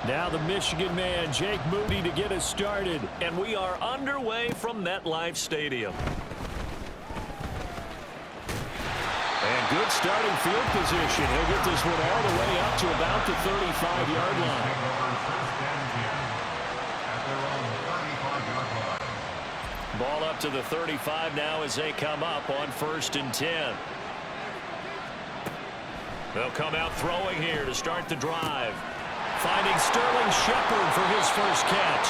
Now the Michigan man, Jake Moody, to get us started. And we are underway from MetLife Stadium. And good starting field position. He'll get this one all the way up to about the 35-yard line. Ball up to the 35 now as they come up on 1st and 10. They'll come out throwing here to start the drive. Finding Sterling Shepard for his first catch.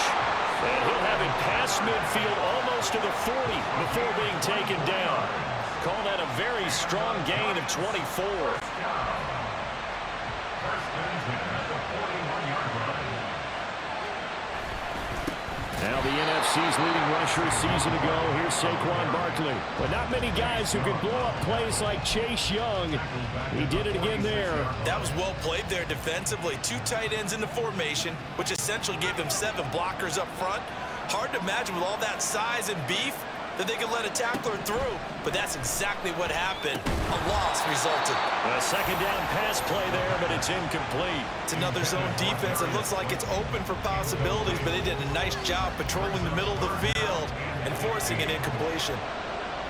And he'll have it past midfield almost to the 40 before being taken down. Call that a very strong gain of 24. Now the NFC's leading rusher a season ago. Here's Saquon Barkley. But not many guys who could blow up plays like Chase Young. He did it again there. That was well played there defensively. 2 tight ends in the formation, which essentially gave them 7 blockers up front. Hard to imagine with all that size and beef that they could let a tackler through, but that's exactly what happened. A loss resulted. A second down pass play there, but it's incomplete. It's another zone defense. It looks like it's open for possibilities, but they did a nice job patrolling the middle of the field and forcing an incompletion.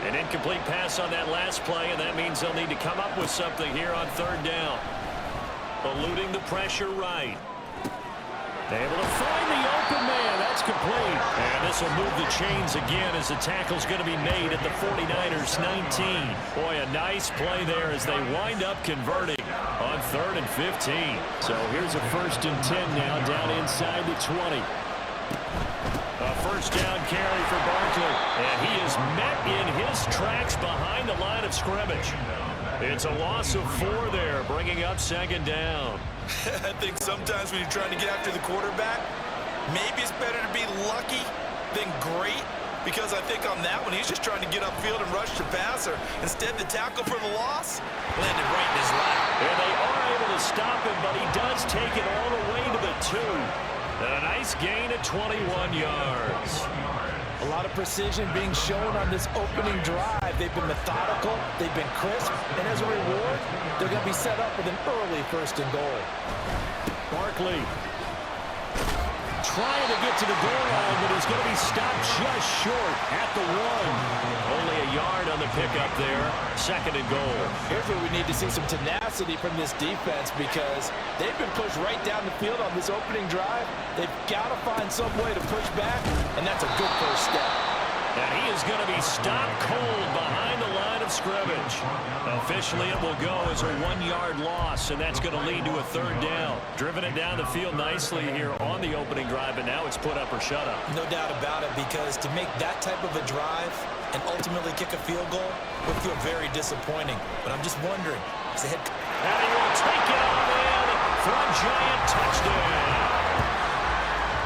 An incomplete pass on that last play, and that means they'll need to come up with something here on 3rd down. Eluding the pressure right. Able to find the open man. That's complete. And this will move the chains again as the tackle's going to be made at the 49ers 19. Boy, a nice play there as they wind up converting on 3rd and 15. So here's a 1st and 10 now down inside the 20. A first down carry for Barkley. And he is met in his tracks behind the line of scrimmage. It's a loss of 4 there, bringing up 2nd down. I think sometimes when you're trying to get after the quarterback, maybe it's better to be lucky than great, because I think on that one, he's just trying to get upfield and rush the passer. Instead, the tackle for the loss landed right in his lap. And they are able to stop him, but he does take it all the way to the 2. And a nice gain at 21 yards. A lot of precision being shown on this opening drive. They've been methodical, they've been crisp, and as a reward, they're going to be set up with an early 1st and goal. Barkley trying to get to the goal line, but he's going to be stopped just short at the 1. Only a yard on the pickup there. 2nd and goal. Here's where we need to see some tenacity from this defense, because they've been pushed right down the field on this opening drive. They've got to find some way to push back, and that's a good first step. And he is going to be stopped cold behind the line of scrimmage. Officially, it will go as a 1-yard loss, and that's going to lead to a 3rd down. Driven it down the field nicely here on the opening drive, and now it's put up or shut up. No doubt about it, because to make that type of a drive and ultimately kick a field goal would feel very disappointing. But I'm just wondering, is the head... And he will take it on in for a giant touchdown.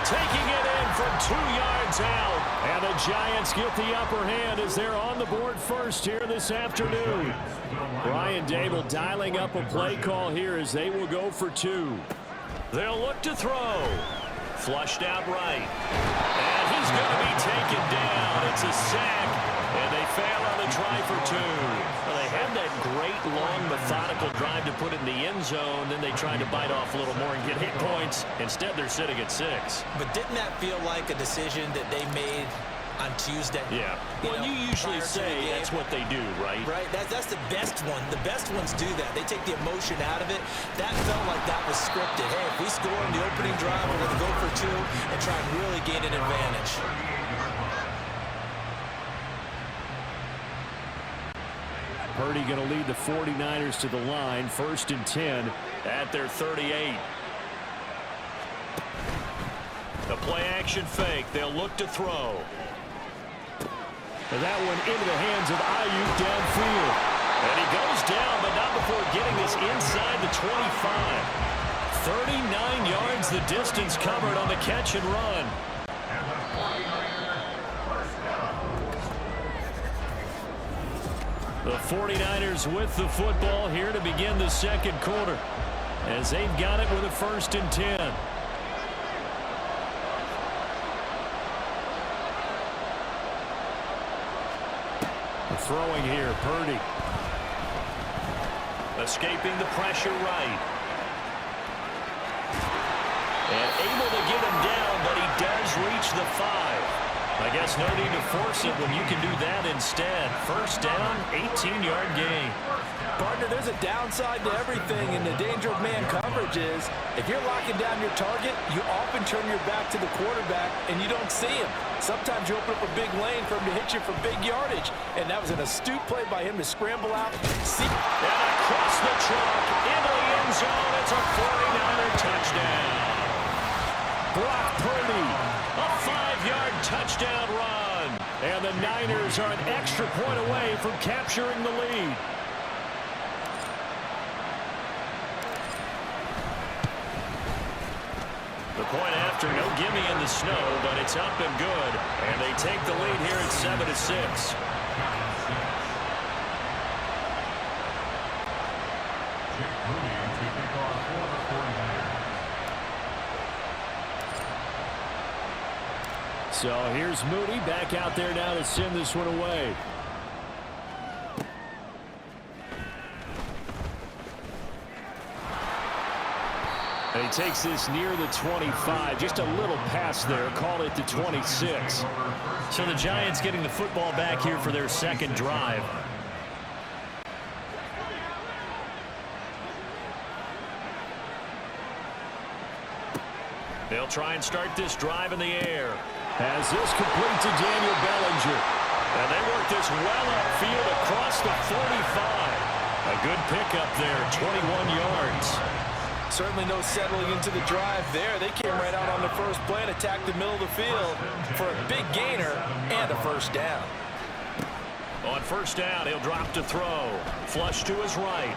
Taking it in from 2 yards out. And the Giants get the upper hand as they're on the board first here this afternoon. Brian Dable dialing up a play call here as they will go for 2. They'll look to throw. Flushed out right. And he's going to be taken down. It's a sack. And they fail on the try for 2. Well, they had that great, long, methodical drive to put in the end zone. Then they tried to bite off a little more and get 8 points. Instead, they're sitting at 6. But didn't that feel like a decision that they made on Tuesday? Yeah. Well, you usually say that's what they do, right? Right. That's the best one. The best ones do that. They take the emotion out of it. That felt like that was scripted. Hey, if we score on the opening drive, we're going to go for 2 and try and really gain an advantage. Purdy going to lead the 49ers to the line. 1st and 10 at their 38. The play-action fake. They'll look to throw. And that one into the hands of Ayuk downfield. And he goes down, but not before getting this inside the 25. 39 yards the distance covered on the catch and run. The 49ers with the football here to begin the 2nd quarter, as they've got it with a 1st and 10. Throwing here, Purdy. Escaping the pressure right. And able to get him down, but he does reach the 5. I guess no need to force it when you can do that instead. First down, 18-yard gain. Partner, there's a downside to everything, and the danger of man coverage is if you're locking down your target, you often turn your back to the quarterback and you don't see him. Sometimes you open up a big lane for him to hit you for big yardage, and that was an astute play by him to scramble out. See? And across the truck, into the end zone, it's a 49er touchdown. Brock Purdy, a 5-yard touchdown run. And the Niners are an extra point away from capturing the lead. The point after, no gimme in the snow, but it's up and good. And they take the lead here at 7-6. So here's Moody back out there now to send this one away. And he takes this near the 25, just a little pass there, called it the 26. So the Giants getting the football back here for their second drive. They'll try and start this drive in the air. As this complete to Daniel Bellinger. And they work this well upfield across the 45. A good pickup there, 21 yards. Certainly no settling into the drive there. They came right out on the first play and attacked the middle of the field for a big gainer and a first down. On first down, he'll drop to throw. Flush to his right.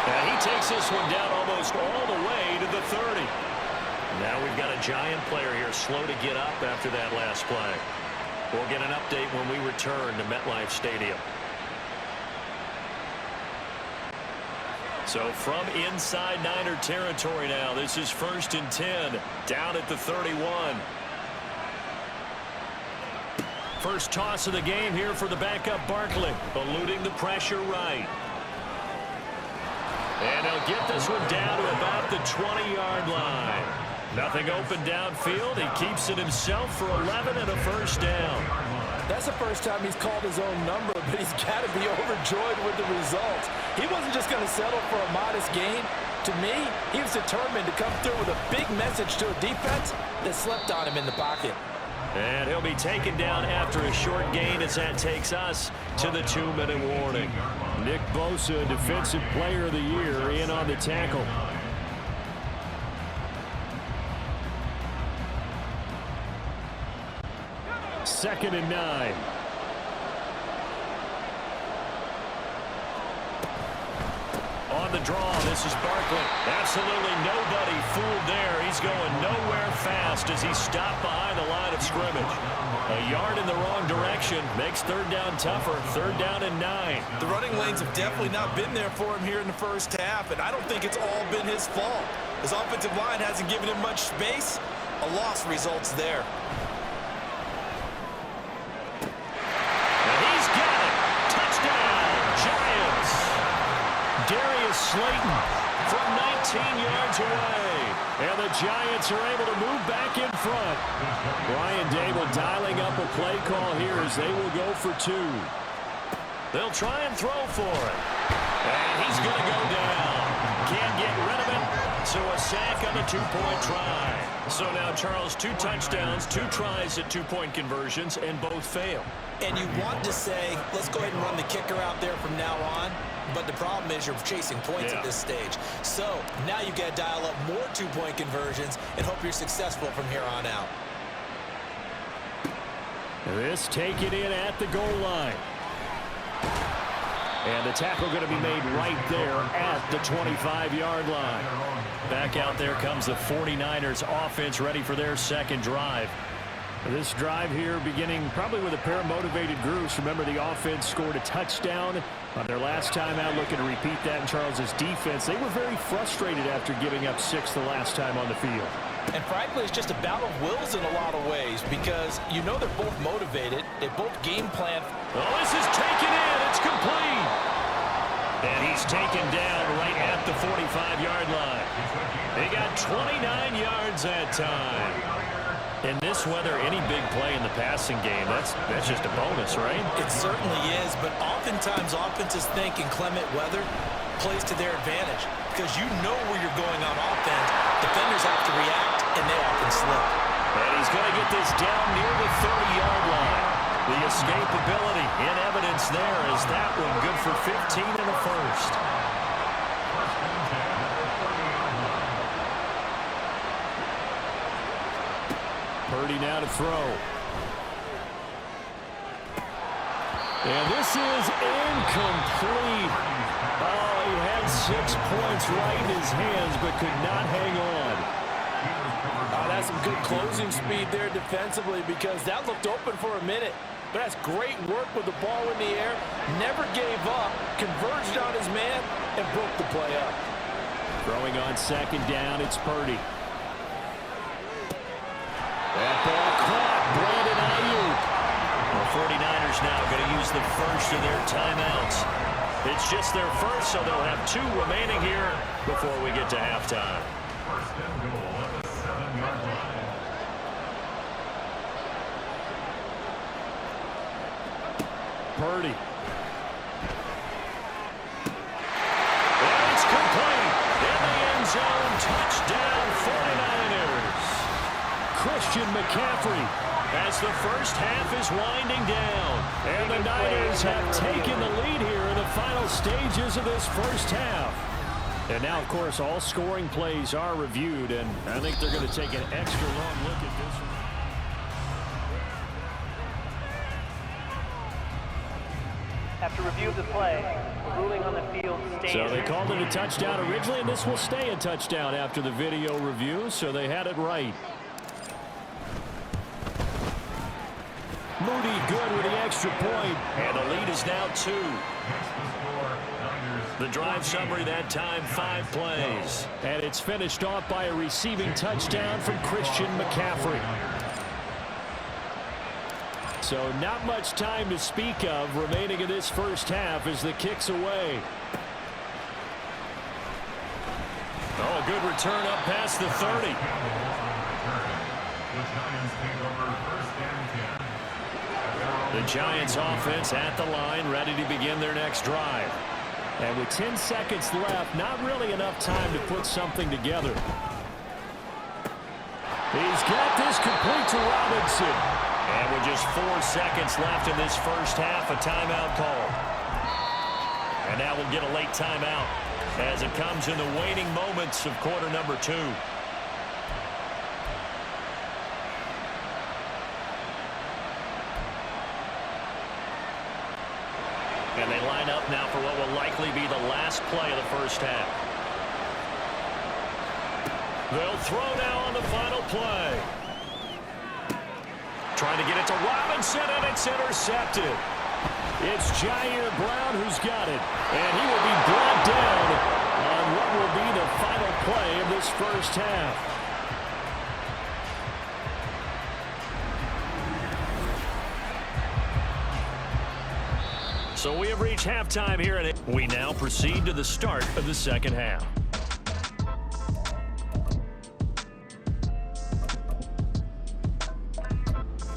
And he takes this one down almost all the way to the 30. Now we've got a Giant player here slow to get up after that last play. We'll get an update when we return to MetLife Stadium. So from inside Niner territory now, this is 1st and 10, down at the 31. First toss of the game here for the backup Barkley, eluding the pressure right. And he'll get this one down to about the 20-yard line. Nothing open downfield. He keeps it himself for 11 and a first down. That's the first time he's called his own number, but he's got to be overjoyed with the results. He wasn't just going to settle for a modest gain. To me, he was determined to come through with a big message to a defense that slept on him in the pocket. And he'll be taken down after a short gain as that takes us to the 2-minute warning. Nick Bosa, Defensive Player of the Year, in on the tackle. Second and 9. On the draw, this is Barkley. Absolutely nobody fooled there. He's going nowhere fast as he's stopped behind the line of scrimmage. A yard in the wrong direction makes third down tougher. Third down and 9. The running lanes have definitely not been there for him here in the first half, and I don't think it's all been his fault. His offensive line hasn't given him much space. A loss results there. Slayton from 19 yards away. And the Giants are able to move back in front. Brian Dable dialing up a play call here as they will go for 2. They'll try and throw for it. And he's going to go down. Can't get rid of it. So a sack on a 2-point try. So now, Charles, 2 touchdowns, 2 tries at 2-point conversions, and both fail. And you want to say, let's go ahead and run the kicker out there from now on. But the problem is you're chasing points at this stage. So now you've got to dial up more 2-point conversions and hope you're successful from here on out. This taken in at the goal line. And the tackle going to be made right there at the 25-yard line. Back out there comes the 49ers offense ready for their second drive. This drive here beginning probably with a pair of motivated groups. Remember, the offense scored a touchdown on their last time out, looking to repeat that in Charles's defense. They were very frustrated after giving up 6 the last time on the field. And frankly, it's just a battle of wills in a lot of ways because you know they're both motivated. They both game plan. Oh, this is taken in. It's complete. And he's taken down right at the 45-yard line. They got 29 yards that time. In this weather, any big play in the passing game, that's just a bonus, right? It certainly is, but oftentimes offenses think inclement weather plays to their advantage because you know where you're going on offense. Defenders have to react, and they often slip. And he's going to get this down near the 30-yard line. The escapability in evidence there is that one good for 15 in the first. Purdy now to throw. And this is incomplete. Oh, he had 6 points right in his hands, but could not hang on. That's some good closing speed there defensively because that looked open for a minute. But that's great work with the ball in the air. Never gave up, converged on his man, and broke the play up. Throwing on second down, it's Purdy. That ball caught. Brandon Ayuk. The 49ers now going to use the first of their timeouts. It's just their first, so they'll have 2 remaining here before we get to halftime. Purdy. And it's complete. In the end zone, touchdown 49ers. Christian McCaffrey. As the first half is winding down. And the Niners have taken the lead here in the final stages of this first half. And now, of course, all scoring plays are reviewed, and I think they're going to take an extra long look at this one. After review of the play, the ruling on the field stands. So they called it a touchdown originally, and this will stay a touchdown after the video review, so they had it right. Moody good with the extra point. And the lead is now 2. The drive summary that time, 5 plays. And it's finished off by a receiving touchdown from Christian McCaffrey. So not much time to speak of remaining in this first half as the kick's away. Oh, a good return up past the 30. The Giants offense at the line, ready to begin their next drive. And with 10 seconds left, not really enough time to put something together. He's got this complete to Robinson. And with just 4 seconds left in this first half, a timeout call. And now we'll get a late timeout as it comes in the waning moments of quarter number 2. And they line up now for what will likely be the last play of the first half. They'll throw now on the final play. Trying to get it to Robinson, and it's intercepted. It's Jair Brown who's got it. And he will be brought down on what will be the final play of this first half. So we have reached halftime here, and we now proceed to the start of the second half.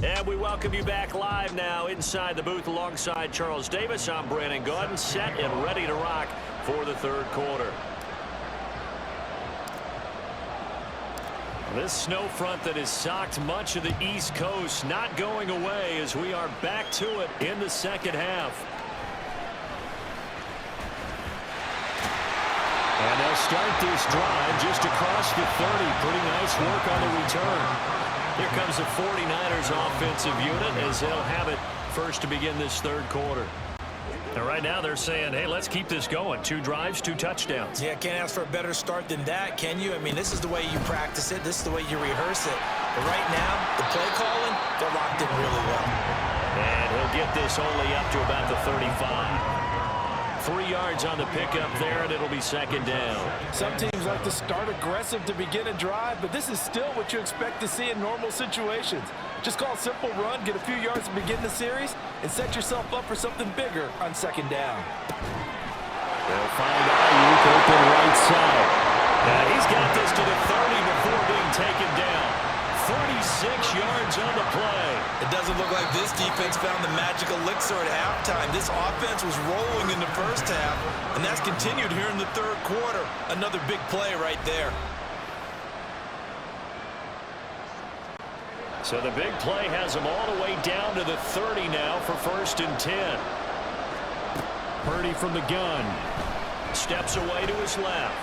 And we welcome you back live now inside the booth alongside Charles Davis. I'm Brandon Gaudin, set and ready to rock for the third quarter. This snow front that has socked much of the East Coast not going away as we are back to it in the second half. And they'll start this drive just across the 30. Pretty nice work on the return. Here comes the 49ers offensive unit as they'll have it first to begin this third quarter. And right now they're saying, hey, let's keep this going. 2 drives, 2 touchdowns. Yeah, can't ask for a better start than that, can you? I mean, this is the way you practice it. This is the way you rehearse it. But right now, the play calling, they're locked in really well. And he'll get this only up to about the 35. 3 yards on the pickup there, and it'll be second down. Some teams like to start aggressive to begin a drive, but this is still what you expect to see in normal situations. Just call a simple run, get a few yards to begin the series, and set yourself up for something bigger on second down. They'll find Ayuk open right side. He's got this to the 30 before being taken down. 36 yards on the play. It doesn't look like this defense found the magic elixir at halftime. This offense was rolling in the first half, and that's continued here in the third quarter. Another big play right there. So the big play has them all the way down to the 30 now for 1st and 10. Purdy from the gun. Steps away to his left.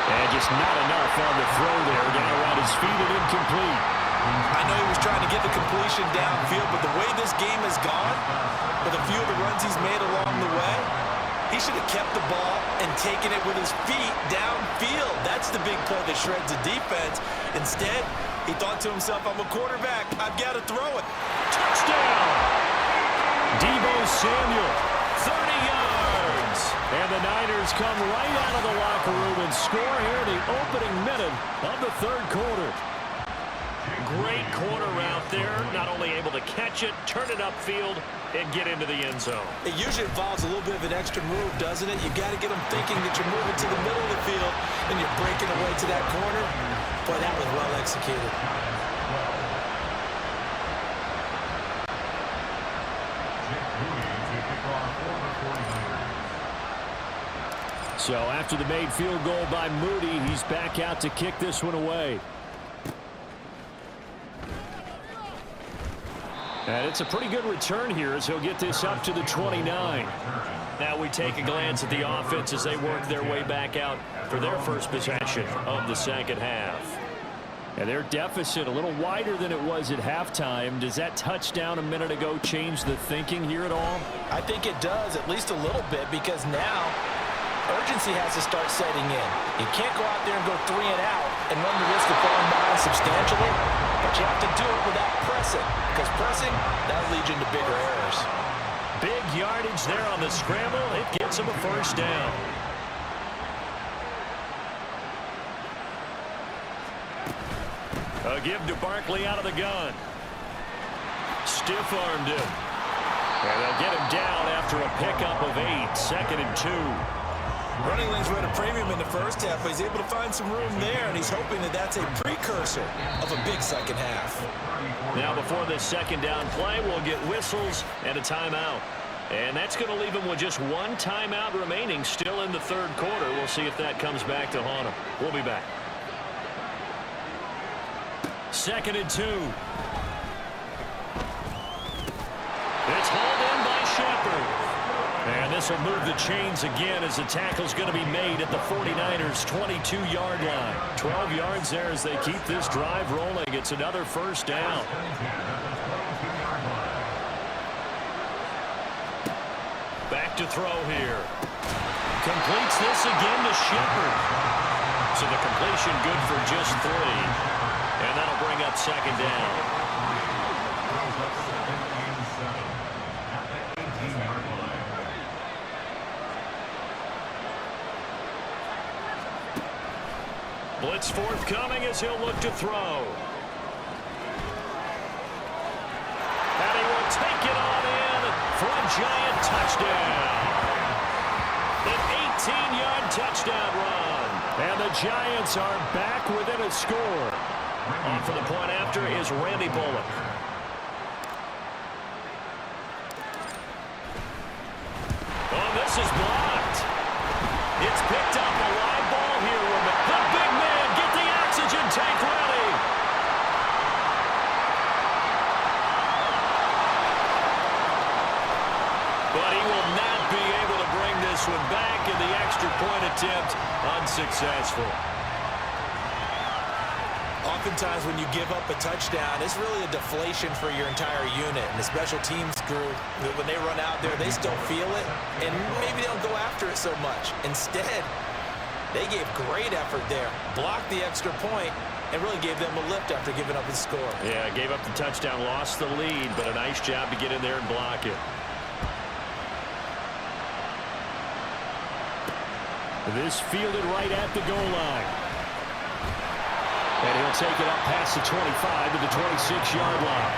And just not enough on the throw there. Down around his feet and incomplete. I know he was trying to get the completion downfield, but the way this game has gone, with a few of the runs he's made along the way, he should have kept the ball and taken it with his feet downfield. That's the big play that shreds the defense. Instead, he thought to himself, I'm a quarterback. I've got to throw it. Touchdown! Deebo Samuel, 30 yards. And the Niners come right out of the locker room and score here in the opening minute of the third quarter. Great corner route there. Not only able to catch it, turn it upfield, and get into the end zone. It usually involves a little bit of an extra move, doesn't it? You got to get them thinking that you're moving to the middle of the field and you're breaking away to that corner. Boy, that was well executed. So after the made field goal by Moody, he's back out to kick this one away. And it's a pretty good return here as he'll get this up to the 29. Now we take a glance at the offense as they work their way back out for their first possession of the second half. And their deficit a little wider than it was at halftime. Does that touchdown a minute ago change the thinking here at all? I think it does, at least a little bit, because now urgency has to start setting in. You can't go out there and go 3 and out and run the risk of falling behind substantially, but you have to do it without pressing, because pressing, that'll lead you into bigger errors. Big yardage there on the scramble. It gets him a first down. A give to Barkley out of the gun. Stiff-armed him. And they'll get him down after a pickup of 8. 2nd and 2. Running lanes were at a premium in the first half, but he's able to find some room there, and he's hoping that that's a precursor of a big second half. Now before this second down play, we'll get whistles and a timeout. And that's going to leave him with just 1 timeout remaining still in the third quarter. We'll see if that comes back to haunt him. We'll be back. 2nd and 2. It's hauled in by Shepard. And this will move the chains again as the tackle's going to be made at the 49ers' 22-yard line. 12 yards there as they keep this drive rolling. It's another first down. Back to throw here. Completes this again to Shepard. So the completion good for just 3. And that'll bring up second down. Blitz forthcoming as he'll look to throw. And he will take it on in for a giant touchdown. An 18-yard touchdown run. And the Giants are back within a score. On for the point after is Randy Bullock. Oh, this is blocked. It's picked up a live ball here. The big man, get the oxygen tank ready. But he will not be able to bring this one back, and the extra point attempt unsuccessful. Oftentimes when you give up a touchdown, it's really a deflation for your entire unit. And the special teams crew, when they run out there, they still feel it, and maybe they don't go after it so much. Instead, they gave great effort there, blocked the extra point, and really gave them a lift after giving up the score. Yeah, gave up the touchdown, lost the lead, but a nice job to get in there and block it. This fielded right at the goal line. And he'll take it up past the 25 to the 26-yard line.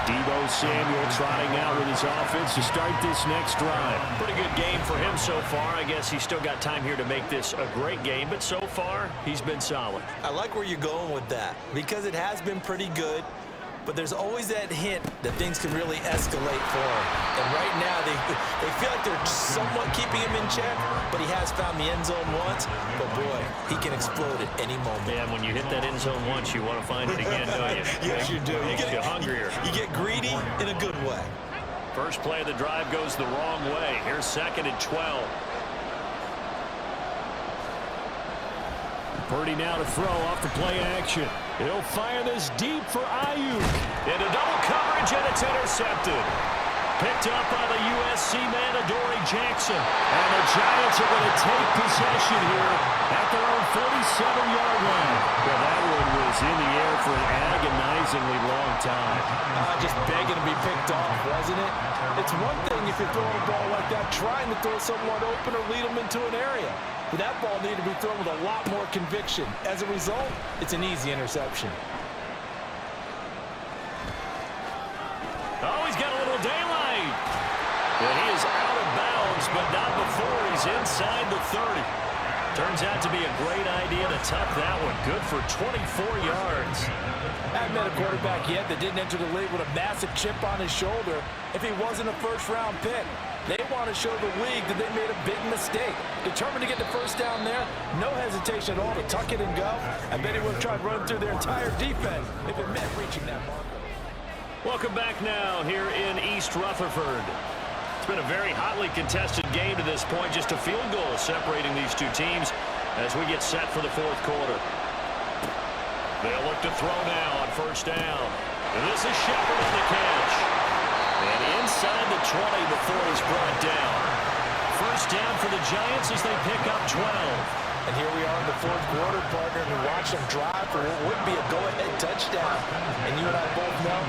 Deebo Samuel trotting out with his offense to start this next drive. Pretty good game for him so far. I guess he's still got time here to make this a great game, but so far, he's been solid. I like where you're going with that because it has been pretty good, but there's always that hint that things can really escalate for him. And right now, they feel like they're somewhat keeping him in check, but he has found the end zone once. But, boy, he can explode at any moment. Yeah, and when you hit that end zone once, you want to find it again, don't you? Yes, you do. Makes you hungrier. You get greedy in a good way. First play of the drive goes the wrong way. Here's 2nd and 12. Purdy now to throw off the play action. He'll fire this deep for Ayuk. Into double coverage, and it's intercepted. Picked up by the USC man, Adoree Jackson. And the Giants are going to take possession here at their own 47-yard line. Well, that one was in the air for an agonizingly long time. Just begging to be picked off, wasn't it? It's one thing if you're throwing a ball like that, trying to throw someone open or lead them into an area. But that ball needed to be thrown with a lot more conviction. As a result, it's an easy interception. Oh, he's got a little daylight. And he is out of bounds, but not before he's inside the 30. Turns out to be a great idea to tuck that one. Good for 24 yards. I haven't met a quarterback yet that didn't enter the league with a massive chip on his shoulder if he wasn't a first-round pick. They want to show the league that they made a big mistake. Determined to get the first down there, no hesitation at all to tuck it and go. I bet he would have tried running through their entire defense if it meant reaching that marker. Welcome back now here in East Rutherford. It's been a very hotly contested game to this point. Just a field goal separating these two teams as we get set for the 4th quarter. They'll look to throw now on 1st down. And this is Shepard on the catch. And inside the 20 before he's brought down. 1st down for the Giants as they pick up 12. And here we are in the 4th quarter, partner, and we watch them drive for what would be a go-ahead touchdown. And you and I both know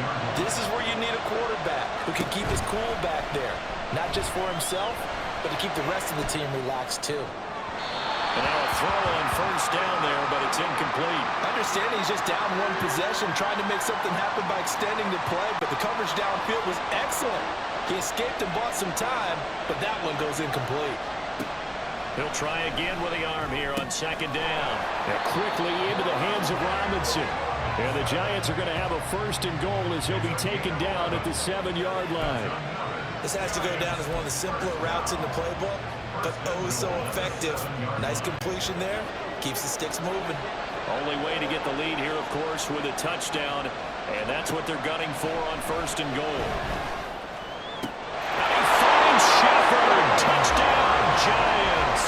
this is where you need a quarterback who can keep his cool back there. Not just for himself, but to keep the rest of the team relaxed too. And now a throw on 1st down there, but it's incomplete. Understanding he's just down one possession, trying to make something happen by extending the play, but the coverage downfield was excellent. He escaped and bought some time, but that one goes incomplete. He'll try again with the arm here on 2nd down. And quickly into the hands of Robinson. And the Giants are going to have a 1st and goal as he'll be taken down at the 7-yard line. This has to go down as one of the simpler routes in the playbook, but oh so effective. Nice completion there. Keeps the sticks moving. Only way to get the lead here, of course, with a touchdown. And that's what they're gunning for on 1st and goal. And he finds Shepard. Touchdown, Giants.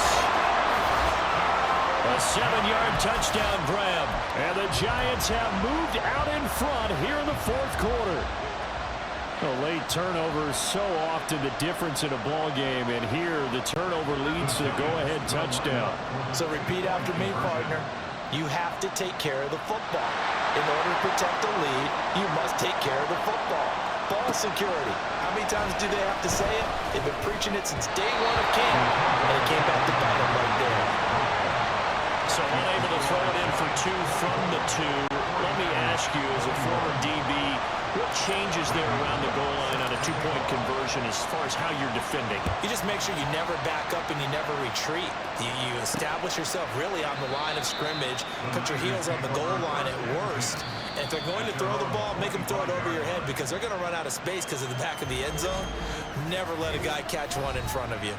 A 7-yard touchdown grab. And the Giants have moved out in front here in the 4th quarter. A late turnover, so often the difference in a ball game, and here the turnover leads to the go-ahead touchdown. So repeat after me, partner. You have to take care of the football. In order to protect the lead, you must take care of the football. Ball security. How many times do they have to say it? They've been preaching it since day one of camp, and it came back to bite them right there. So unable to throw it in for 2 from the 2. Let me ask you, as a former DB, what changes there around the goal line on a 2-point conversion as far as how you're defending? You just make sure you never back up and you never retreat. You establish yourself really on the line of scrimmage, put your heels on the goal line at worst. And if they're going to throw the ball, make them throw it over your head because they're going to run out of space because of the back of the end zone. Never let a guy catch one in front of you.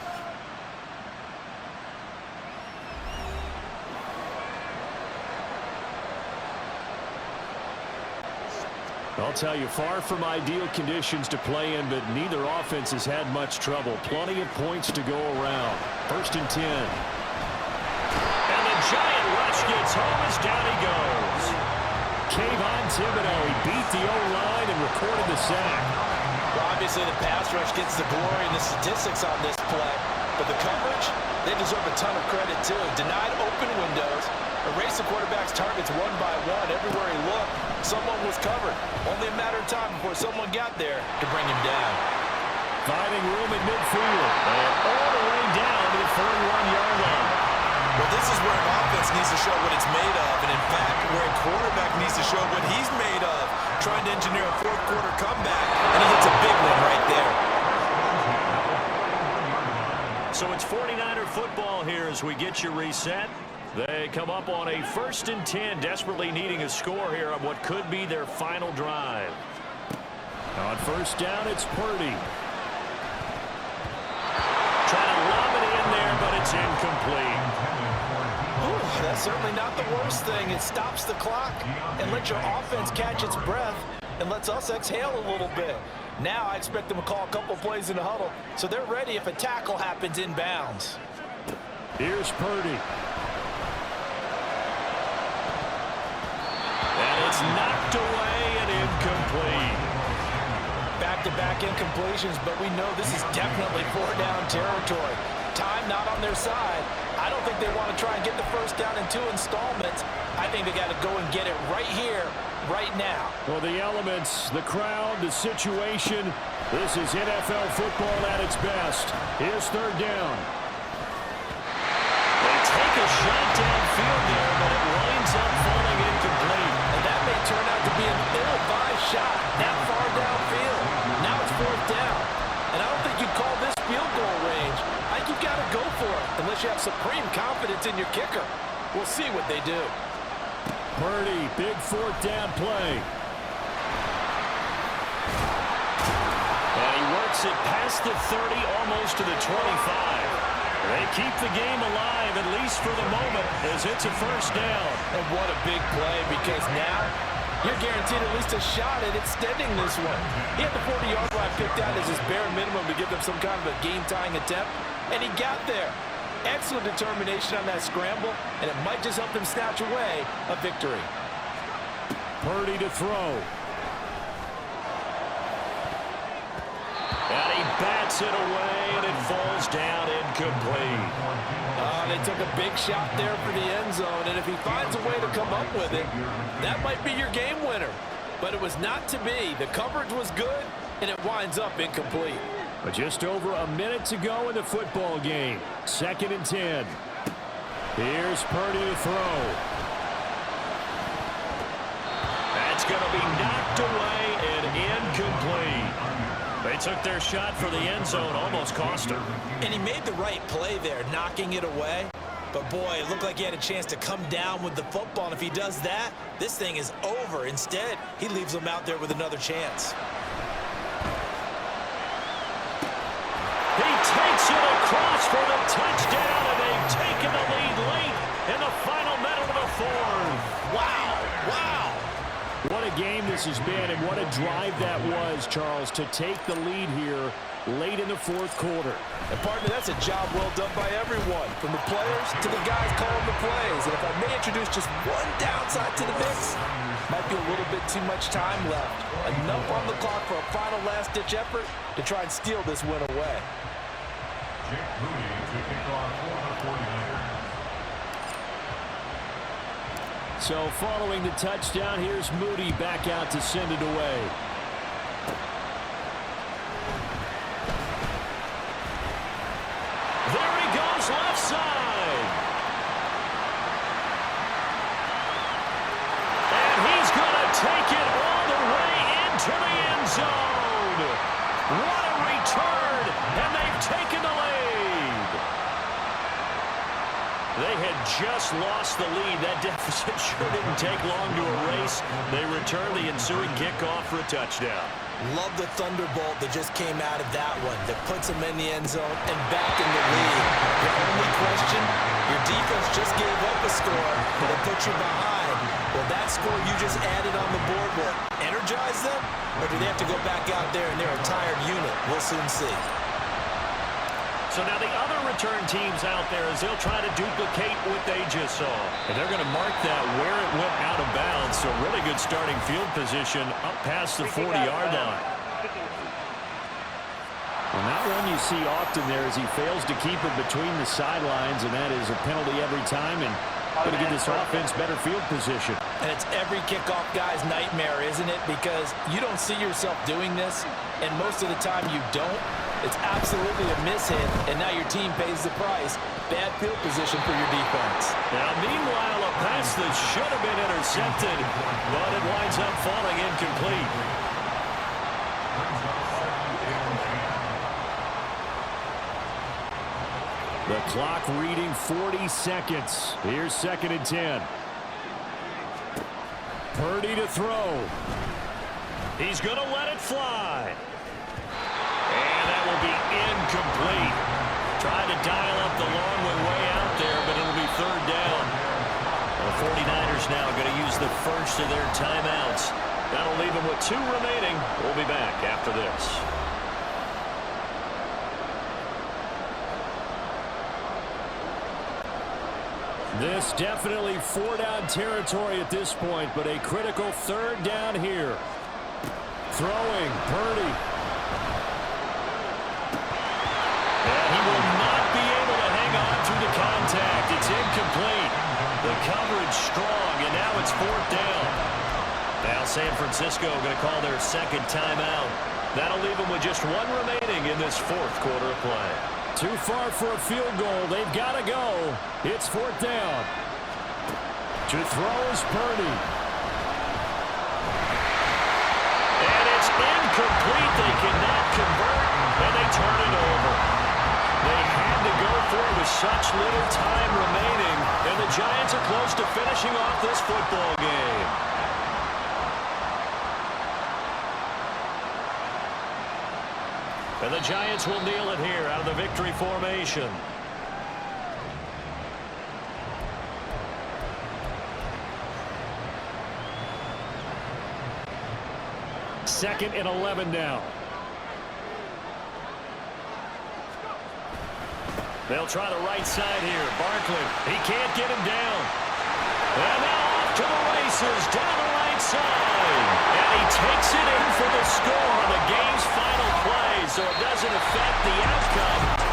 I'll tell you, far from ideal conditions to play in, but neither offense has had much trouble. Plenty of points to go around. 1st and 10. And the Giant rush gets home as down he goes. Kayvon Thibodeau, he beat the O-line and recorded the sack. Well, obviously the pass rush gets the glory and the statistics on this play, but the coverage, they deserve a ton of credit too. Denied open windows, erased the quarterback's targets one by one. Everywhere he looked, someone was covered. Only a matter of time before someone got there to bring him down. Finding room at midfield. And all the way down to the 41-yard line. Well, this is where an offense needs to show what it's made of, and in fact, where a quarterback needs to show what he's made of, trying to engineer a fourth-quarter comeback, and he gets a big one right there. So it's 49er football here as we get you reset. They come up on a 1st and 10, desperately needing a score here on what could be their final drive. On 1st down, it's Purdy. Trying to lob it in there, but it's incomplete. Ooh, that's certainly not the worst thing. It stops the clock and lets your offense catch its breath and lets us exhale a little bit. Now I expect them to call a couple plays in the huddle, so they're ready if a tackle happens inbounds. Here's Purdy. And it's knocked away and incomplete. Back-to-back incompletions, but we know this is definitely 4-down territory. Time not on their side. I don't think they want to try and get the 1st down in 2 installments. I think they got to go and get it right here, right now. Well, the elements, the crowd, the situation, this is NFL football at its best. Here's 3rd down. They take a shot downfield there, but it winds up falling incomplete. And that may turn out to be an ill-advised shot that far downfield. Now it's 4th down. And I don't think you'd call this field goal range. I think you've got to go for it unless you have supreme confidence in your kicker. We'll see what they do. Purdy, big 4th down play. And he works it past the 30, almost to the 25. They keep the game alive, at least for the moment, as it's a 1st down. And what a big play, because now you're guaranteed at least a shot at extending this one. He had the 40-yard line picked out as his bare minimum to give them some kind of a game-tying attempt, and he got there. Excellent determination on that scramble, and it might just help them snatch away a victory. Purdy to throw. And he bats it away, and it falls down incomplete. They took a big shot there for the end zone, and if he finds a way to come up with it, that might be your game winner. But it was not to be. The coverage was good, and it winds up incomplete. But just over a minute to go in the football game. 2nd and 10. Here's Purdy to throw. That's going to be knocked away and incomplete. They took their shot for the end zone, almost cost him. And he made the right play there, knocking it away. But, boy, it looked like he had a chance to come down with the football. And if he does that, this thing is over. Instead, he leaves him out there with another chance. He takes it across for the touchdown, and they've taken the lead late in the final minute of the 4th. Wow. Wow. What a game this has been, and what a drive that was, Charles, to take the lead here late in the 4th quarter. And, partner, that's a job well done by everyone, from the players to the guys calling the plays. And if I may introduce just one downside to the mix, might be a little bit too much time left. Enough on the clock for a final last-ditch effort to try and steal this win away. So following the touchdown, here's Moody back out to send it away. There he goes, left side. And he's going to take it all the way into the end zone. What a return, and they've taken the lead. They had just lost the lead. That deficit sure didn't take long to erase. They return the ensuing kickoff for a touchdown. Love the thunderbolt that just came out of that one that puts them in the end zone and back in the lead. The only question, your defense just gave up a score that put you behind. Well, that score you just added on the board will energize them, or do they have to go back out there and they're a tired unit? We'll soon see. So now the other return teams out there as they'll try to duplicate what they just saw. And they're going to mark that where it went out of bounds. So really good starting field position up past the 40-yard line. Well, not one you see often there as he fails to keep it between the sidelines, and that is a penalty every time, and going to give this offense better field position. And it's every kickoff guy's nightmare, isn't it? Because you don't see yourself doing this, and most of the time you don't. It's absolutely a mishit, and now your team pays the price. Bad field position for your defense. Now, meanwhile, a pass that should have been intercepted, but it winds up falling incomplete. The clock reading 40 seconds. Here's 2nd and 10. Purdy to throw. He's going to let it fly. And that will be incomplete. Trying to dial up the long way out there, but it'll be 3rd down. The 49ers now going to use the first of their timeouts. That'll leave them with 2 remaining. We'll be back after this. This definitely 4-down territory at this point, but a critical 3rd down here. Throwing, Purdy. And he will not be able to hang on through the contact. It's incomplete. The coverage strong, and now it's 4th down. Now San Francisco going to call their 2nd timeout. That'll leave them with just 1 remaining in this 4th quarter of play. Too far for a field goal. They've got to go. It's 4th down. To throw is Purdy. And it's incomplete. They cannot convert, and they turn it over. They had to go for it with such little time remaining, and the Giants are close to finishing off this football game. And the Giants will kneel it here out of the victory formation. Second and 11 now. They'll try the right side here. Barkley, he can't get him down. And now off to the races down the right side. And he takes it in for the score on the game's final play, so it doesn't affect the outcome.